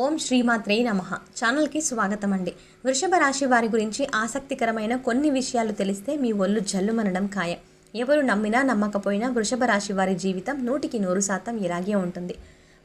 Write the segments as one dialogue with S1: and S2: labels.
S1: ఓం శ్రీమాత్రే నమః ఛానల్కి స్వాగతం అండి. వృషభ రాశి వారి గురించి ఆసక్తికరమైన కొన్ని విషయాలు తెలిస్తే మీ ఒళ్ళు జల్లుమనడం ఖాయం. ఎవరు నమ్మినా నమ్మకపోయినా వృషభ రాశి వారి జీవితం 100% ఇలాగే ఉంటుంది.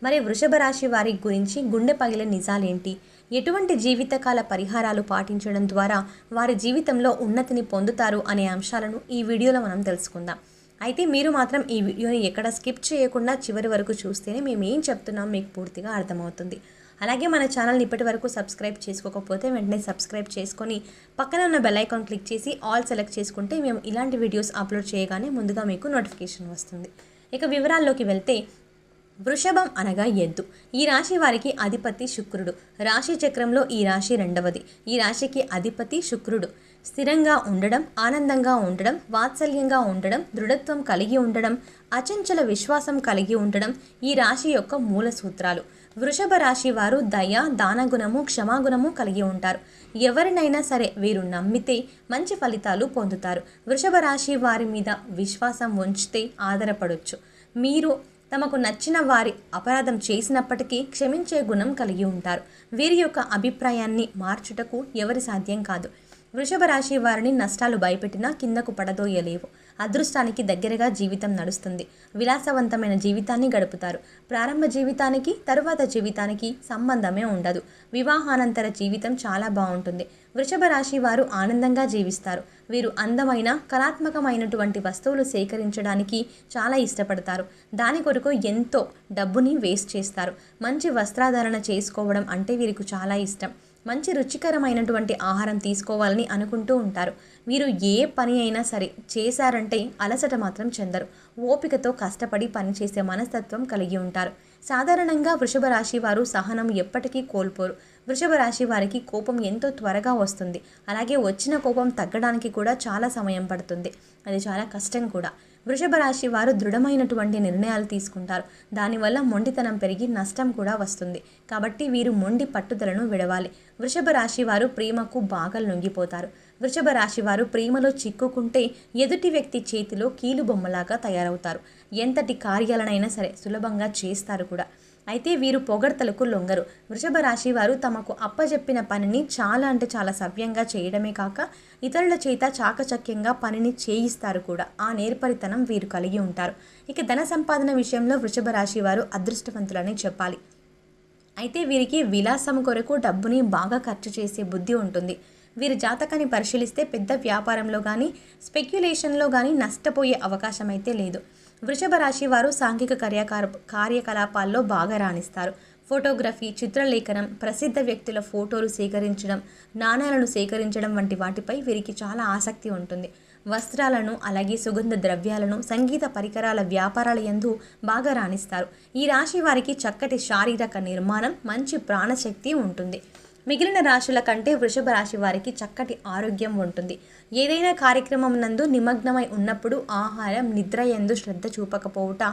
S1: మరి వృషభ రాశి వారి గురించి గుండె పగిలే నిజాలేంటి, ఎటువంటి జీవితకాల పరిహారాలు పాటించడం ద్వారా వారి జీవితంలో ఉన్నతిని పొందుతారు అనే అంశాలను ఈ వీడియోలో మనం తెలుసుకుందాం. అయితే మీరు మాత్రం ఈ వీడియోని ఎక్కడ స్కిప్ చేయకుండా చివరి వరకు చూస్తేనే మేము ఏం చెప్తున్నాం మీకు పూర్తిగా అర్థమవుతుంది. అలాగే మన ఛానల్ని ఇప్పటి వరకు సబ్స్క్రైబ్ చేసుకోకపోతే వెంటనే సబ్స్క్రైబ్ చేసుకొని పక్కన ఉన్న బెల్ ఐకాన్ క్లిక్ చేసి ఆల్ సెలెక్ట్ చేసుకుంటే మేము ఇలాంటి వీడియోస్ అప్లోడ్ చేయగానే ముందుగా మీకు నోటిఫికేషన్ వస్తుంది. ఇక వివరాల్లోకి వెళ్తే, వృషభం అనగా ఎద్దు. ఈ రాశి వారికి అధిపతి శుక్రుడు. రాశి చక్రంలో ఈ రాశి రెండవది. ఈ రాశికి అధిపతి శుక్రుడు. స్థిరంగా ఉండడం, ఆనందంగా ఉండడం, వాత్సల్యంగా ఉండడం, దృఢత్వం కలిగి ఉండడం, అచంచల విశ్వాసం కలిగి ఉండడం ఈ రాశి యొక్క మూల సూత్రాలు. వృషభ రాశి వారు దయ, దానగుణము, క్షమాగుణము కలిగి ఉంటారు. ఎవరినైనా సరే వీరు నమ్మితే మంచి ఫలితాలు పొందుతారు. వృషభ రాశి వారి మీద విశ్వాసం ఉంచితే ఆధారపడవచ్చు. మీరు తమకు నచ్చిన వారి అపరాధం చేసినప్పటికీ క్షమించే గుణం కలిగి ఉంటారు. వీరి యొక్క అభిప్రాయాన్ని మార్చుటకు ఎవరి సాధ్యం కాదు. వృషభ రాశి వారిని నష్టాలు భయపెట్టినా కిందకు పడదోయలేవు. అదృష్టానికి దగ్గరగా జీవితం నడుస్తుంది. విలాసవంతమైన జీవితాన్ని గడుపుతారు. ప్రారంభ జీవితానికి తరువాత జీవితానికి సంబంధమే ఉండదు. వివాహానంతర జీవితం చాలా బాగుంటుంది. వృషభ రాశి వారు ఆనందంగా జీవిస్తారు. వీరు అందమైన, కళాత్మకమైనటువంటి వస్తువులు సేకరించడానికి చాలా ఇష్టపడతారు. దాని కొరకు ఎంతో డబ్బుని వేస్ట్ చేస్తారు. మంచి వస్త్రాధారణ చేసుకోవడం అంటే వీరికి చాలా ఇష్టం. మంచి రుచికరమైనటువంటి ఆహారం తీసుకోవాలని అనుకుంటూ ఉంటారు. వీరు ఏ పని అయినా సరే చేశారంటే అలసట మాత్రం చెందరు. ఓపికతో కష్టపడి పనిచేసే మనస్తత్వం కలిగి ఉంటారు. సాధారణంగా వృషభ రాశి వారు సహనం ఎప్పటికీ కోల్పోరు. వృషభ రాశి వారికి కోపం ఎంతో త్వరగా వస్తుంది. అలాగే వచ్చిన కోపం తగ్గడానికి కూడా చాలా సమయం పడుతుంది. అది చాలా కష్టం కూడా. వృషభ రాశి వారు దృఢమైనటువంటి నిర్ణయాలు తీసుకుంటారు. దానివల్ల మొండితనం పెరిగి నష్టం కూడా వస్తుంది. కాబట్టి వీరు మొండి పట్టుదలను విడవాలి. వృషభ రాశి వారు ప్రేమకు బాగా లొంగిపోతారు. వృషభ రాశి వారు ప్రేమలో చిక్కుకుంటే ఎదుటి వ్యక్తి చేతిలో కీలుబొమ్మలాగా తయారవుతారు. ఎంతటి కార్యాలనైనా సరే సులభంగా చేస్తారు కూడా. అయితే వీరు పొగడ్తలకు లొంగరు. వృషభ రాశి వారు తమకు అప్పజెప్పిన పనిని చాలా సవ్యంగా చేయడమే కాక ఇతరుల చేత చాకచక్యంగా పనిని చేయిస్తారు కూడా. ఆ నేర్పరితనం వీరు కలిగి ఉంటారు. ఇక ధన సంపాదన విషయంలో వృషభ రాశి వారు అదృష్టవంతులని చెప్పాలి. అయితే వీరికి విలాసం కొరకు డబ్బుని బాగా ఖర్చు చేసే బుద్ధి ఉంటుంది. వీరి జాతకాన్ని పరిశీలిస్తే పెద్ద వ్యాపారంలో కానీ స్పెక్యులేషన్లో కానీ నష్టపోయే అవకాశం అయితే లేదు. వృషభ రాశి వారు సాంఘిక కార్యకలాపాల్లో బాగా రాణిస్తారు. ఫోటోగ్రఫీ, చిత్రలేఖనం, ప్రసిద్ధ వ్యక్తుల ఫోటోలు సేకరించడం, నాణేలను సేకరించడం వంటి వాటిపై వీరికి చాలా ఆసక్తి ఉంటుంది. వస్త్రాలను, అలాగే సుగంధ ద్రవ్యాలను, సంగీత పరికరాల వ్యాపారాల యందు బాగా రాణిస్తారు. ఈ రాశి వారికి చక్కటి శారీరక నిర్మాణం, మంచి ప్రాణశక్తి ఉంటుంది. మిగిలిన రాశుల కంటే వృషభ రాశి వారికి చక్కటి ఆరోగ్యం ఉంటుంది. ఏదైనా కార్యక్రమం నందు నిమగ్నమై ఉన్నప్పుడు ఆహారం, నిద్ర యందు శ్రద్ధ చూపకపోవుట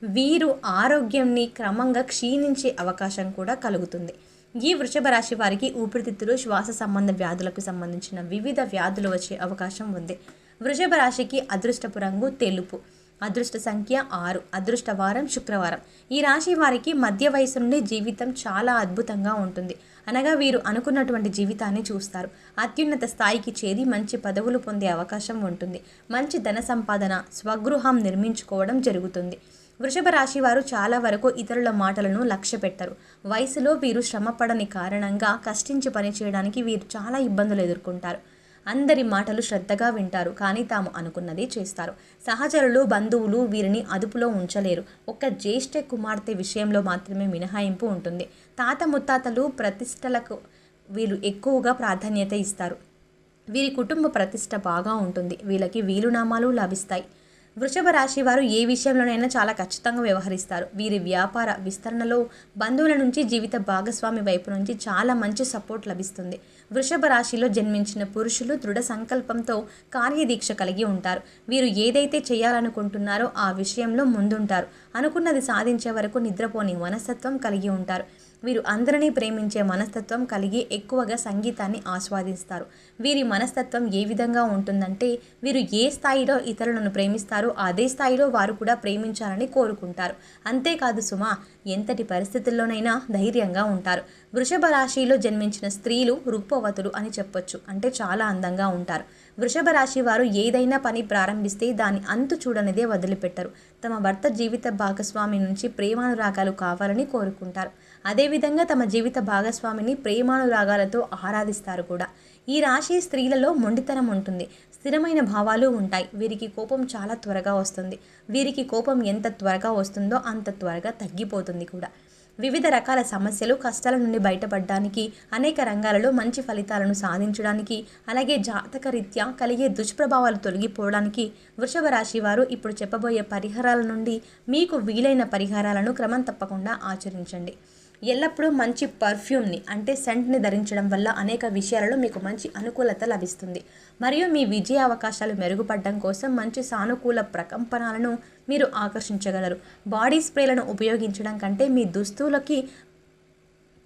S1: వీరు ఆరోగ్యంని క్రమంగా క్షీణించే అవకాశం కూడా కలుగుతుంది. ఈ వృషభ రాశి వారికి ఊపిరితిత్తులు, శ్వాస సంబంధ వ్యాధులకు సంబంధించిన వివిధ వ్యాధులు వచ్చే అవకాశం ఉంది. వృషభ రాశికి అదృష్టపు రంగు తెలుపు. అదృష్ట సంఖ్య 6. అదృష్ట వారం శుక్రవారం. ఈ రాశి వారికి మధ్య వయసు నుండి జీవితం చాలా అద్భుతంగా ఉంటుంది. అనగా వీరు అనుకున్నటువంటి జీవితాన్ని చూస్తారు. అత్యున్నత స్థాయికి చేరి మంచి పదవులు పొందే అవకాశం ఉంటుంది. మంచి ధన సంపాదన, స్వగృహం నిర్మించుకోవడం జరుగుతుంది. వృషభ రాశి వారు చాలా వరకు ఇతరుల మాటలను లక్ష్య పెట్టరు. వయసులో వీరు శ్రమపడని కారణంగా కష్టించి పని చేయడానికి వీరు చాలా ఇబ్బందులు ఎదుర్కొంటారు. అందరి మాటలు శ్రద్ధగా వింటారు, కానీ తాము అనుకున్నదే చేస్తారు. సహచరులు, బంధువులు వీరిని అదుపులో ఉంచలేరు. ఒక్క జ్యేష్ఠ కుమార్తె విషయంలో మాత్రమే మినహాయింపు ఉంటుంది. తాత ముత్తాతలు ప్రతిష్టలకు వీళ్ళు ఎక్కువగా ప్రాధాన్యత ఇస్తారు. వీరి కుటుంబ ప్రతిష్ట బాగా ఉంటుంది. వీళ్ళకి వీలునామాలు లభిస్తాయి. వృషభ రాశి వారు ఏ విషయంలోనైనా చాలా ఖచ్చితంగా వ్యవహరిస్తారు. వీరి వ్యాపార విస్తరణలో బంధువుల నుంచి, జీవిత భాగస్వామి వైపు నుంచి చాలా మంచి సపోర్ట్ లభిస్తుంది. వృషభ రాశిలో జన్మించిన పురుషులు దృఢ సంకల్పంతో కార్యదీక్ష కలిగి ఉంటారు. వీరు ఏదైతే చేయాలనుకుంటున్నారో ఆ విషయంలో ముందుంటారు. అనుకున్నది సాధించే వరకు నిద్రపోని మనస్తత్వం కలిగి ఉంటారు. వీరు అందరినీ ప్రేమించే మనస్తత్వం కలిగి ఎక్కువగా సంగీతాన్ని ఆస్వాదిస్తారు. వీరి మనస్తత్వం ఏ విధంగా ఉంటుందంటే వీరు ఏ స్థాయిలో ఇతరులను ప్రేమిస్తారో అదే స్థాయిలో వారు కూడా ప్రేమించాలని కోరుకుంటారు. అంతేకాదు సుమా, ఎంతటి పరిస్థితుల్లోనైనా ధైర్యంగా ఉంటారు. వృషభ రాశిలో జన్మించిన స్త్రీలు రూపవతులు అని చెప్పొచ్చు. అంటే చాలా అందంగా ఉంటారు. వృషభ రాశి వారు ఏదైనా పని ప్రారంభిస్తే దాని అంతు చూడనిదే వదిలిపెట్టరు. తమ భర్త జీవిత భాగస్వామి నుంచి ప్రేమానురాగాలు కావాలని కోరుకుంటారు. అదేవిధంగా తమ జీవిత భాగస్వామిని ప్రేమానురాగాలతో ఆరాధిస్తారు కూడా. ఈ రాశి స్త్రీలలో మొండితనం ఉంటుంది. స్థిరమైన భావాలు ఉంటాయి. వీరికి కోపం చాలా త్వరగా వస్తుంది. వీరికి కోపం ఎంత త్వరగా వస్తుందో అంత త్వరగా తగ్గిపోతుంది కూడా. వివిధ రకాల సమస్యలు, కష్టాల నుండి బయటపడడానికి, అనేక రంగాలలో మంచి ఫలితాలను సాధించడానికి, అలాగే జాతక రీత్యా కలిగే దుష్ప్రభావాలు తొలగిపోవడానికి వృషభ రాశి వారు ఇప్పుడు చెప్పబోయే పరిహారాల నుండి మీకు వీలైన పరిహారాలను క్రమం తప్పకుండా ఆచరించండి. ఎల్లప్పుడూ మంచి పర్ఫ్యూమ్ని అంటే సెంట్ని ధరించడం వల్ల అనేక విషయాలలో మీకు మంచి అనుకూలత లభిస్తుంది. మరియు మీ విజయ అవకాశాలు మెరుగుపడడం కోసం మంచి సానుకూల ప్రకంపనలను మీరు ఆకర్షించగలరు. బాడీ స్ప్రేలను ఉపయోగించడం కంటే మీ దుస్తులకి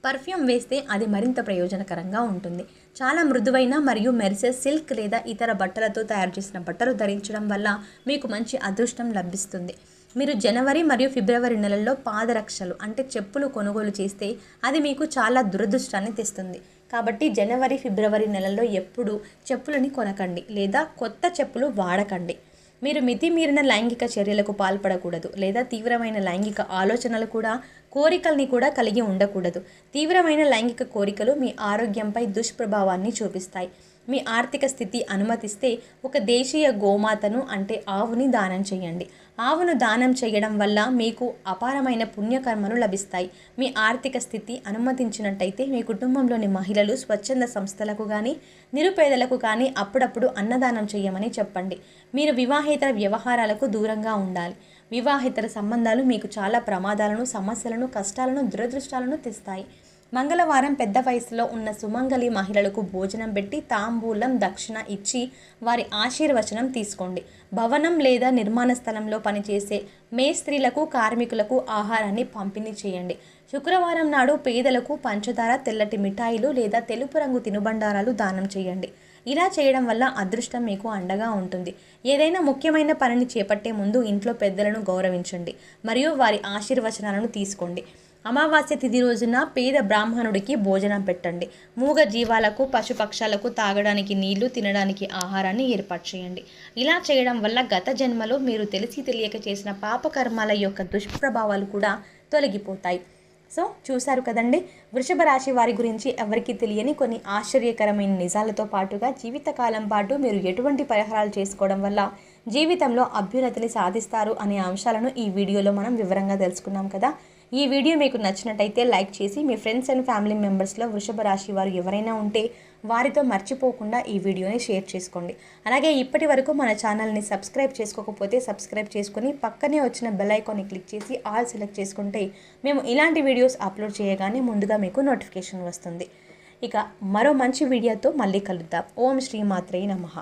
S1: పర్ఫ్యూమ్ వేస్తే అది మరింత ప్రయోజనకరంగా ఉంటుంది. చాలా మృదువైన మరియు మెరిసే సిల్క్ లేదా ఇతర బట్టలతో తయారు చేసిన బట్టలు ధరించడం వల్ల మీకు మంచి అదృష్టం లభిస్తుంది. మీరు జనవరి మరియు ఫిబ్రవరి నెలల్లో పాదరక్షలు అంటే చెప్పులు కొనుగోలు చేస్తే అది మీకు చాలా దురదృష్టాన్ని తెస్తుంది. కాబట్టి జనవరి ఫిబ్రవరి నెలల్లో ఎప్పుడు చెప్పులని కొనకండి లేదా కొత్త చెప్పులు వాడకండి. మీరు మితిమీరిన లైంగిక చర్యలకు పాల్పడకూడదు లేదా తీవ్రమైన లైంగిక ఆలోచనలు కూడా కోరికల్ని కూడా కలిగి ఉండకూడదు. తీవ్రమైన లైంగిక కోరికలు మీ ఆరోగ్యంపై దుష్ప్రభావాన్ని చూపిస్తాయి. మీ ఆర్థిక స్థితి అనుమతిస్తే ఒక దేశీయ గోమాతను అంటే ఆవుని దానం చేయండి. ఆవును దానం చేయడం వల్ల మీకు అపారమైన పుణ్యకర్మలు లభిస్తాయి. మీ ఆర్థిక స్థితి అనుమతించినట్టయితే మీ కుటుంబంలోని మహిళలు స్వచ్ఛంద సంస్థలకు కానీ నిరుపేదలకు కానీ అప్పుడప్పుడు అన్నదానం చేయమని చెప్పండి. మీరు వివాహేతర వ్యవహారాలకు దూరంగా ఉండాలి. వివాహేతర సంబంధాలు మీకు చాలా ప్రమాదాలను, సమస్యలను, కష్టాలను, దురదృష్టాలను తెస్తాయి. మంగళవారం పెద్ద వయసులో ఉన్న సుమంగళి మహిళలకు భోజనం పెట్టి తాంబూలం, దక్షిణ ఇచ్చి వారి ఆశీర్వచనం తీసుకోండి. భవనం లేదా నిర్మాణ స్థలంలో పనిచేసే మేస్త్రీలకు, కార్మికులకు ఆహారాన్ని పంపిణీ చేయండి. శుక్రవారం నాడు పేదలకు పంచదార, తెల్లటి మిఠాయిలు లేదా తెలుపు రంగు తినుబండారాలు దానం చేయండి. ఇలా చేయడం వల్ల అదృష్టం మీకు అండగా ఉంటుంది. ఏదైనా ముఖ్యమైన పనిని చేపట్టే ముందు ఇంట్లో పెద్దలను గౌరవించండి మరియు వారి ఆశీర్వచనాలను తీసుకోండి. అమావాస్య తిథి రోజున పేద బ్రాహ్మణుడికి భోజనం పెట్టండి. మూగ జీవాలకు, పశుపక్షాలకు తాగడానికి నీళ్లు, తినడానికి ఆహారాన్ని ఏర్పాటు చేయండి. ఇలా చేయడం వల్ల గత జన్మలో మీరు తెలిసి తెలియక చేసిన పాపకర్మాల యొక్క దుష్ప్రభావాలు కూడా తొలగిపోతాయి. సో చూశారు కదండి, వృషభ రాశి వారి గురించి ఎవరికి తెలియని కొన్ని ఆశ్చర్యకరమైన నిజాలతో పాటుగా జీవితకాలం పాటు మీరు ఎటువంటి పరిహారాలు చేసుకోవడం వల్ల జీవితంలో అభ్యున్నతిని సాధిస్తారు అనే అంశాలను ఈ వీడియోలో మనం వివరంగా తెలుసుకున్నాం కదా. ఈ వీడియో మీకు నచ్చినట్టయితే లైక్ చేసి మీ ఫ్రెండ్స్ అండ్ ఫ్యామిలీ మెంబర్స్లో వృషభ రాశి వారు ఎవరైనా ఉంటే వారితో మర్చిపోకుండా ఈ వీడియోని షేర్ చేసుకోండి. అలాగే ఇప్పటి వరకు మన ఛానల్ని సబ్స్క్రైబ్ చేసుకోకపోతే సబ్స్క్రైబ్ చేసుకొని పక్కనే వచ్చిన బెల్ ఐకాన్ని క్లిక్ చేసి ఆల్ సెలెక్ట్ చేసుకుంటే మేము ఇలాంటి వీడియోస్ అప్లోడ్ చేయగానే ముందుగా మీకు నోటిఫికేషన్ వస్తుంది. ఇక మరో మంచి వీడియోతో మళ్ళీ కలుద్దాం. ఓం శ్రీ మాత్రే నమః.